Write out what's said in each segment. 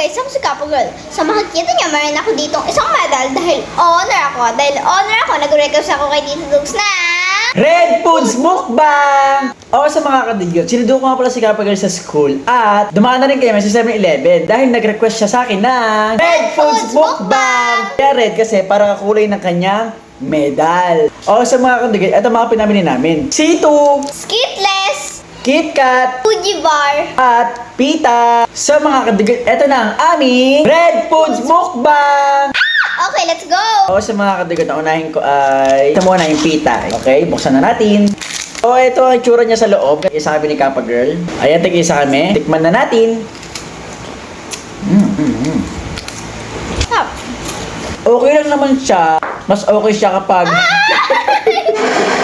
guys, ako si Kapo Girl. Sa makikita niya, meron ako ditong isang medal dahil honor ako. Nag-request ako kay Tito Dugs na Red Foods Mukbang! O sa mga kadigyot, sinudo ko nga pala si Kapo Girl sa school at dumaan na rin kami sa 7-Eleven dahil nag-request siya sa akin ng Red Foods Mukbang! Kaya red kasi para kulay ng kanyang medal. O sa mga kadigyot, ito mga pinamili namin. C2, Skitless, KitKat, Fuji Bar, at Pita. Sa mga kadigyot, ito na ang aming Red Foods Mukbang! Okay, let's go! O sa mga kadigot na unahin ko ay ito muna yung pita. Okay, buksan na natin. O ito ang itsura niya sa loob. Isa kami ni Kappa Girl. Ayan, tig-isa kami. Tikman na natin. Stop. Okay lang naman siya. Mas okay siya kapag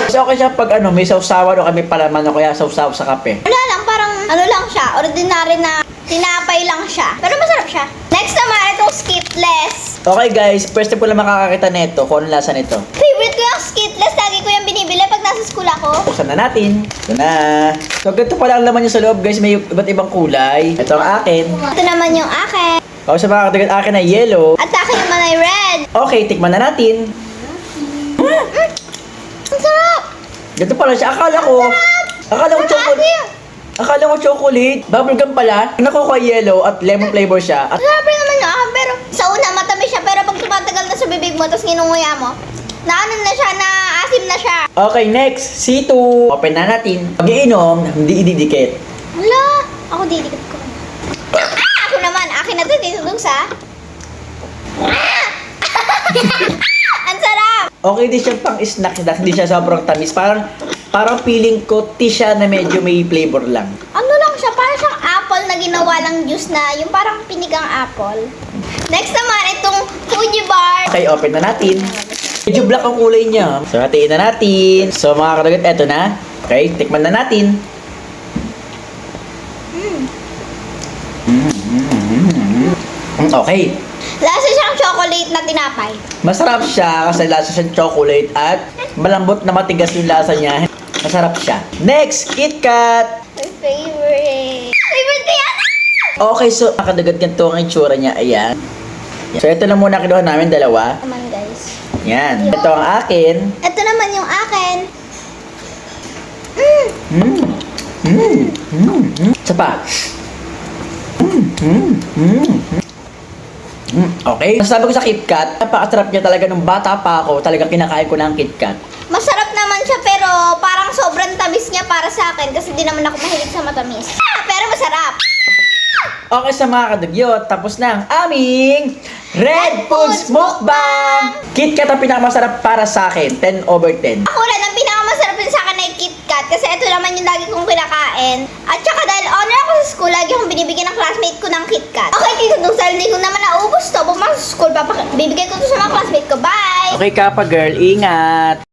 mas okay siya pag ano, may sausawan o kami palaman o kaya sausaw sa kape. Wala lang, parang ano lang siya, ordinary na tinapay lang siya. Pero masarap siya. Next naman, itong Skitless. Okay guys, first time ko lang makakakita nito kung ano lasa nito. Favorite ko yung Skitless. Lagi ko yung binibili pag nasa school ako. Buksan na natin. Ito na. So, ganito pala ang laman niya sa loob guys. May iba't ibang kulay. Ito ang akin. Ito naman yung akin. O sa mga kadigot, akin ay yellow. At akin naman ay red. Okay, tikman na natin. Ang sarap! Ganito pala siya. Akala ko chocolate. Akala ko chocolate. Bubblegum pala. Nakuha yellow at lemon flavor siya. At Sarap rin naman yung akin, pero sa una matamis siya, pero pag tumatagal na sa bibig mo, tapos nginunguya mo, naano na siya, naasim na siya. okay, next. C2. Open na natin. Pag-iinom, hindi ididikit. Wala! Ako didikit ko. Ako naman, akin na ito, tinulong sa... Ang sarap! Okay din siya pang snack. Hindi siya sobrang tamis. Parang feeling ko tea siya na medyo may flavor lang. Ano lang siya, parang siyang apple na ginawa lang juice na, yung parang pinigang apple. Next naman, itong Fuji Bar. Okay, open na natin. Medyo black ang kulay niya. So, hatiin na natin. So, mga kadagat, eto na. Okay, tikman na natin. Okay. Lasa siyang chocolate na tinapay. Masarap siya kasi lasa siyang chocolate at malambot na matigas yung lasa niya. Masarap siya. Next, KitKat. My favorite. Favorite ko yan! Okay, so nakadagat ganito ang itsura niya. Ayan. So, ito na muna kinuha namin, dalawa. Naman guys. Yan. Ito ang akin. Ito naman yung akin. Isa pa. Okay. Masasabi ko sa KitKat, napakasarap niya talaga nung bata pa ako. Talagang kinakain ko na ang KitKat. Masarap naman siya pero parang sobrang tamis niya para sa akin kasi di naman ako mahilig sa matamis. Pero masarap. Okay sa mga kadugyot, tapos na ang aming Red Foods Mukbang! KitKat ang pinakamasarap para sa akin, 10/10. Ako rin, ang pinakamasarap din sa akin ay KitKat kasi ito naman yung lagi kong kinakain. At saka dahil honor ako sa school, lagi akong binibigyan ng classmate ko ng KitKat. Okay, Tito Dugs, dahil hindi ko naman naubos to, pumasok sa school, bibigay ko to sa mga classmate ko. Bye! Okay Kappa Girl, ingat!